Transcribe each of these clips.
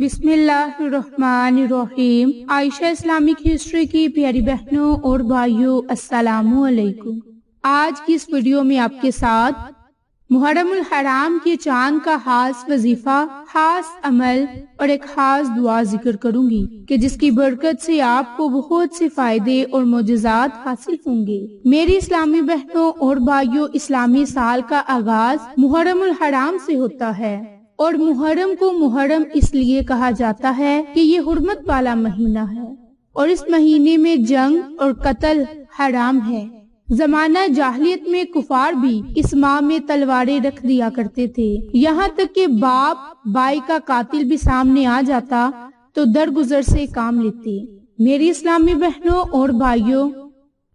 بسم اللہ الرحمن الرحیم۔ عائشہ اسلامک ہسٹری کی پیاری بہنوں اور بھائیوں، السلام علیکم۔ آج کی اس ویڈیو میں آپ کے ساتھ محرم الحرام کے چاند کا خاص وظیفہ، خاص عمل اور ایک خاص دعا ذکر کروں گی کہ جس کی برکت سے آپ کو بہت سے فائدے اور معجزات حاصل ہوں گے۔ میری اسلامی بہنوں اور بھائیوں، اسلامی سال کا آغاز محرم الحرام سے ہوتا ہے، اور محرم کو محرم اس لیے کہا جاتا ہے کہ یہ حرمت والا مہینہ ہے اور اس مہینے میں جنگ اور قتل حرام ہے۔ زمانہ جاہلیت میں کفار بھی اس ماہ میں تلواریں رکھ دیا کرتے تھے، یہاں تک کہ باپ بھائی کا قاتل بھی سامنے آ جاتا تو درگزر سے کام لیتے۔ میری اسلامی بہنوں اور بھائیوں،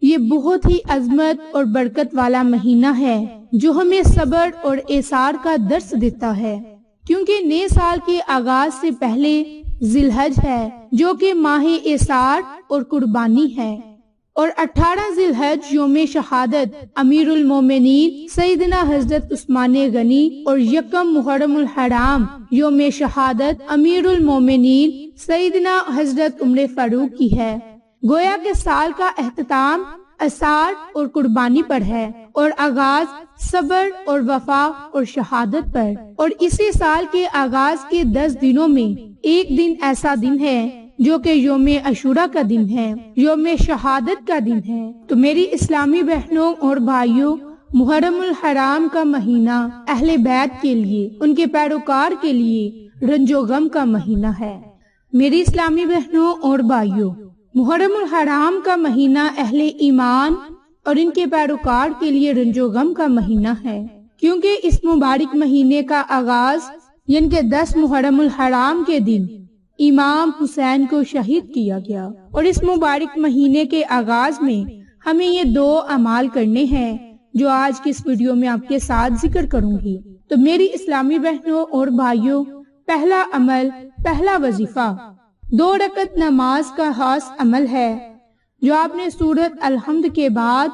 یہ بہت ہی عظمت اور برکت والا مہینہ ہے جو ہمیں صبر اور ایثار کا درس دیتا ہے، کیونکہ نئے سال کے آغاز سے پہلے ذی الحج ہے جو کہ ماہ ایثار اور قربانی ہے، اور 18 ذی الحج یوم شہادت امیر المومنین سیدنا حضرت عثمان غنی اور یکم محرم الحرام یوم شہادت امیر المومنین سیدنا حضرت عمر فاروق کی ہے۔ گویا کہ سال کا اختتام ایثار اور قربانی پر ہے اور آغاز صبر اور وفا اور شہادت پر، اور اسی سال کے آغاز کے 10 دنوں میں ایک دن ایسا دن ہے جو کہ یوم عاشوراء کا دن ہے، یوم شہادت کا دن ہے۔ تو میری اسلامی بہنوں اور بھائیوں، محرم الحرام کا مہینہ اہل بیت کے لیے، ان کے پیروکار کے لیے رنج و غم کا مہینہ ہے۔ میری اسلامی بہنوں اور بھائیوں، محرم الحرام کا مہینہ اہل ایمان اور ان کے پیروکار کے لیے رنج و غم کا مہینہ ہے، کیونکہ اس مبارک مہینے کا آغاز یعنی کہ 10 محرم الحرام کے دن امام حسین کو شہید کیا گیا، اور اس مبارک مہینے کے آغاز میں ہمیں یہ 2 اعمال کرنے ہیں جو آج کی اس ویڈیو میں آپ کے ساتھ ذکر کروں گی۔ تو میری اسلامی بہنوں اور بھائیوں، پہلا عمل، پہلا وظیفہ 2 رکعت نماز کا خاص عمل ہے جو آپ نے سورۃ الحمد کے بعد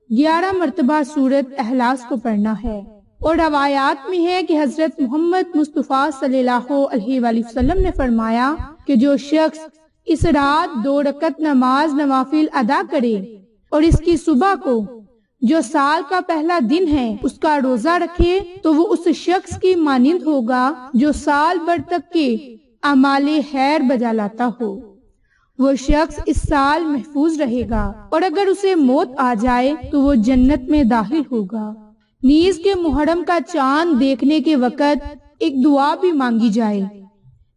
11 مرتبہ سورۃ اخلاص کو پڑھنا ہے، اور روایات میں ہے کہ حضرت محمد مصطفیٰ صلی اللہ علیہ وآلہ وسلم نے فرمایا کہ جو شخص اس رات 2 رکعت نماز نوافل ادا کرے اور اس کی صبح کو جو سال کا پہلا دن ہے اس کا روزہ رکھے تو وہ اس شخص کی مانند ہوگا جو سال بھر تک کے اعمال خیر بجا لاتا ہو۔ وہ شخص اس سال محفوظ رہے گا، اور اگر اسے موت آ جائے تو وہ جنت میں داخل ہوگا۔ نیز کے محرم کا چاند دیکھنے کے وقت ایک دعا بھی مانگی جائے۔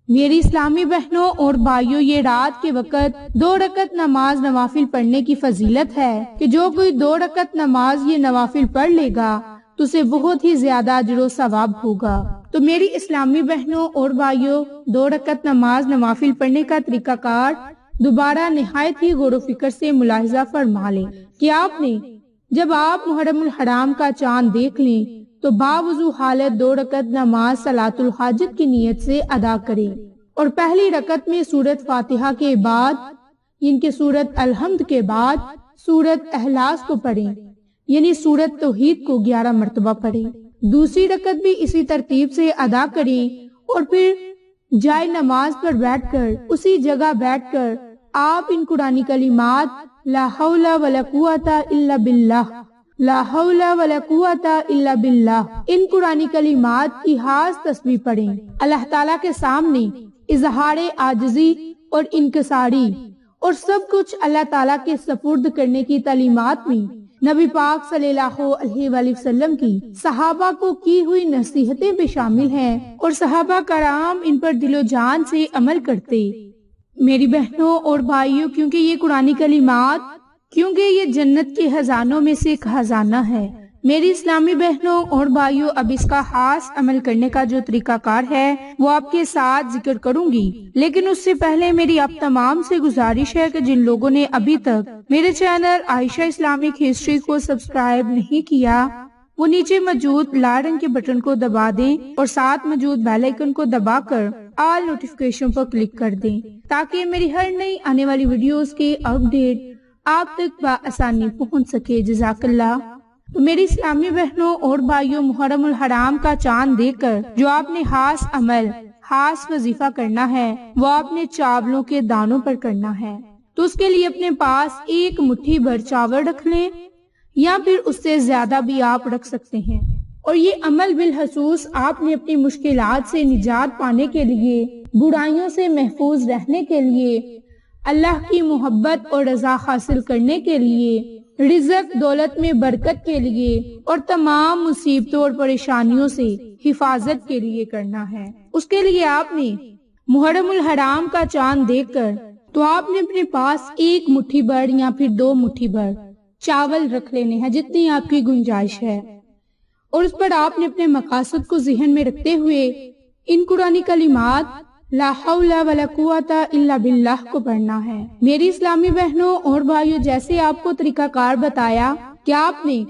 میری اسلامی بہنوں اور بھائیوں، یہ رات کے وقت 2 رکعت نماز نوافل پڑھنے کی فضیلت ہے کہ جو کوئی 2 رکعت نماز یہ نوافل پڑھ لے گا تو اسے بہت ہی زیادہ اجر و ثواب ہوگا۔ تو میری اسلامی بہنوں اور بھائیوں، 2 رکعت نماز نوافل پڑھنے کا طریقہ کار دوبارہ نہایت ہی غور و فکر سے ملاحظہ فرما لیں کہ آپ نے جب آپ محرم الحرام کا چاند دیکھ لیں تو باوضو حالت 2 رکعت نماز صلاۃ الحاجت کی نیت سے ادا کریں، اور پہلی رکعت میں سورۃ فاتحہ کے بعد ان کے سورۃ الحمد کے بعد سورۃ اخلاص کو پڑھیں، یعنی سورۃ توحید کو 11 مرتبہ پڑھیں۔ دوسری رکعت بھی اسی ترتیب سے ادا کریں، اور پھر جائے نماز پر بیٹھ کر اسی جگہ بیٹھ کر آپ ان قرآنی کلمات لا حول ولا قوت الا باللہ، لا حول ولا قوت الا باللہ، ان قرآنی کلمات کی خاص تسبیح پڑھیں۔ اللہ تعالیٰ کے سامنے اظہار عاجزی اور انکساری اور سب کچھ اللہ تعالیٰ کے سپرد کرنے کی تعلیمات میں نبی پاک صلی اللہ علیہ وآلہ وسلم کی صحابہ کو کی ہوئی نصیحتیں بھی شامل ہیں، اور صحابہ کرام ان پر دل و جان سے عمل کرتے۔ میری بہنوں اور بھائیوں، کیونکہ یہ قرآنی کلمات، کیونکہ یہ جنت کے خزانوں میں سے ایک خزانہ ہے، میری اسلامی بہنوں اور بھائیوں، اب اس کا خاص عمل کرنے کا جو طریقہ کار ہے وہ آپ کے ساتھ ذکر کروں گی، لیکن اس سے پہلے میری آپ تمام سے گزارش ہے کہ جن لوگوں نے ابھی تک میرے چینل عائشہ اسلامک ہسٹری کو سبسکرائب نہیں کیا وہ نیچے موجود لال رنگ کے بٹن کو دبا دیں اور ساتھ موجود بیل آئیکن کو دبا کر آل نوٹیفیکیشن پر کلک کر دیں تاکہ میری ہر نئی آنے والی ویڈیوز کے اپڈیٹ آپ تک بآسانی پہنچ سکے۔ جزاک اللہ۔ تو میری اسلامی بہنوں اور بھائیوں، محرم الحرام کا چاند دیکھ کر جو آپ نے خاص عمل، خاص وظیفہ کرنا ہے وہ اپنے چاولوں کے دانوں پر کرنا ہے۔ تو اس کے لیے اپنے پاس 1 مٹھی بھر چاول رکھ لیں یا پھر اس سے زیادہ بھی آپ رکھ سکتے ہیں، اور یہ عمل بالخصوص آپ نے اپنی مشکلات سے نجات پانے کے لیے، برائیوں سے محفوظ رہنے کے لیے، اللہ کی محبت اور رضا حاصل کرنے کے لیے، رزق دولت میں برکت کے لیے اور تمام مصیبتوں اور پریشانیوں سے حفاظت کے لیے کرنا ہے۔ اس کے لیے آپ نے محرم الحرام کا چاند دیکھ کر تو آپ نے اپنے پاس 1 مٹھی بھر یا پھر 2 مٹھی بھر چاول رکھ لینے ہیں، جتنی آپ کی گنجائش ہے، اور اس پر آپ نے اپنے مقاصد کو ذہن میں رکھتے ہوئے ان قرآنی کلمات لا حول ولا قوت الا باللہ کو پڑھنا ہے۔ میری اسلامی بہنوں اور بھائیوں، جیسے آپ کو طریقہ کار بتایا کہ آپ نے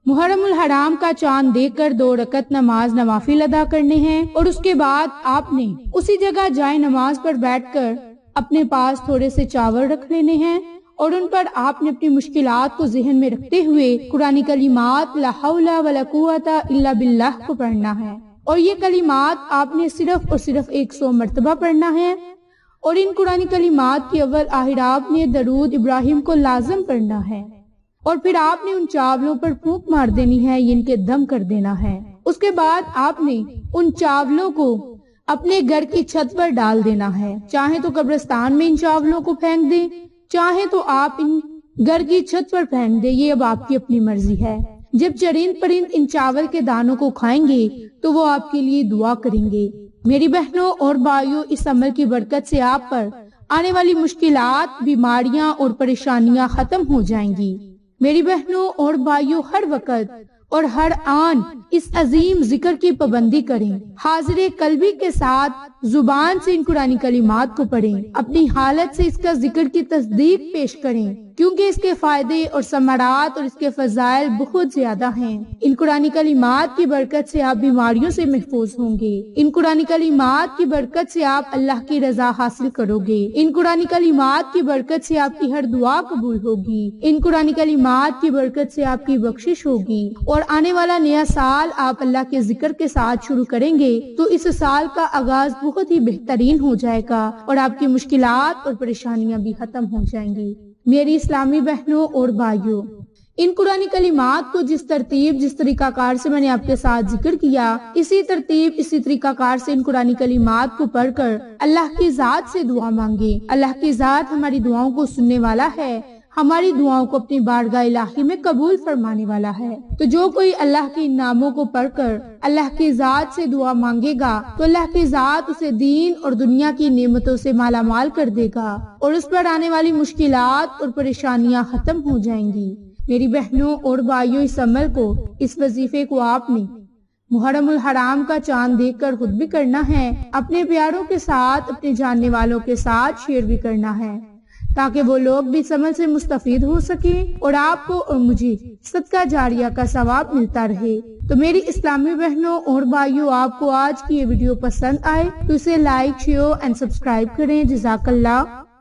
محرم الحرام کا چاند دیکھ کر 2 رکعت نماز نوافل ادا کرنے ہیں، اور اس کے بعد آپ نے اسی جگہ جائے نماز پر بیٹھ کر اپنے پاس تھوڑے سے چاول رکھ لینے ہیں، اور ان پر آپ نے اپنی مشکلات کو ذہن میں رکھتے ہوئے قرآنی کلمات لا حول ولا قوت الا باللہ کو پڑھنا ہے، اور یہ کلمات آپ نے صرف اور صرف 100 مرتبہ پڑھنا ہے، اور ان قرآنی کلمات کی اول آخر آپ نے درود ابراہیم کو لازم پڑھنا ہے، اور پھر آپ نے ان چاولوں پر پھونک مار دینی ہے، ان کے دم کر دینا ہے۔ اس کے بعد آپ نے ان چاولوں کو اپنے گھر کی چھت پر ڈال دینا ہے، چاہے تو قبرستان میں ان چاولوں کو پھینک دیں، چاہے تو آپ ان گھر کی چھت پر پھینک دیں، یہ اب آپ کی اپنی مرضی ہے۔ جب چرند پرند ان چاول کے دانوں کو کھائیں گے تو وہ آپ کے لیے دعا کریں گے۔ میری بہنوں اور بھائیوں، اس عمل کی برکت سے آپ پر آنے والی مشکلات، بیماریاں اور پریشانیاں ختم ہو جائیں گی۔ میری بہنوں اور بھائیوں، ہر وقت اور ہر آن اس عظیم ذکر کی پابندی کریں، حاضر قلبی کے ساتھ زبان سے ان قرآنی کلمات کو پڑھیں، اپنی حالت سے اس کا ذکر کی تصدیق پیش کریں، کیونکہ اس کے فائدے اور ثمرات اور اس کے فضائل بہت زیادہ ہیں۔ ان قرآنی کلمات کی برکت سے آپ بیماریوں سے محفوظ ہوں گے، ان قرآنی کلمات کی برکت سے آپ اللہ کی رضا حاصل کرو گے، ان قرآنی کلمات کی برکت سے آپ کی ہر دعا قبول ہوگی، ان قرآنی کلمات کی برکت سے آپ کی بخشش ہوگی، اور آنے والا نیا سال آپ اللہ کے ذکر کے ساتھ شروع کریں گے تو اس سال کا آغاز بہت ہی بہترین ہو جائے گا، اور آپ کی مشکلات اور پریشانیاں بھی ختم ہو جائیں گی۔ میری اسلامی بہنوں اور بھائیوں، ان قرآنی کلمات کو جس ترتیب، جس طریقہ کار سے میں نے آپ کے ساتھ ذکر کیا، اسی ترتیب، اسی طریقہ کار سے ان قرآنی کلمات کو پڑھ کر اللہ کی ذات سے دعا مانگے۔ اللہ کی ذات ہماری دعاؤں کو سننے والا ہے، ہماری دعاؤں کو اپنی بارگاہ الہی میں قبول فرمانے والا ہے۔ تو جو کوئی اللہ کے ان ناموں کو پڑھ کر اللہ کی ذات سے دعا مانگے گا تو اللہ کی ذات اسے دین اور دنیا کی نعمتوں سے مالا مال کر دے گا، اور اس پر آنے والی مشکلات اور پریشانیاں ختم ہو جائیں گی۔ میری بہنوں اور بھائیوں، اس عمل کو، اس وظیفے کو آپ نے محرم الحرام کا چاند دیکھ کر خود بھی کرنا ہے، اپنے پیاروں کے ساتھ، اپنے جاننے والوں کے ساتھ شیئر بھی کرنا ہے، تاکہ وہ لوگ بھی اس عمل سے مستفید ہو سکیں اور آپ کو اور مجھے صدقہ جاریہ کا ثواب ملتا رہے۔ تو میری اسلامی بہنوں اور بھائیوں، آپ کو آج کی یہ ویڈیو پسند آئے تو اسے لائک، شیئر اینڈ سبسکرائب کریں۔ جزاک اللہ۔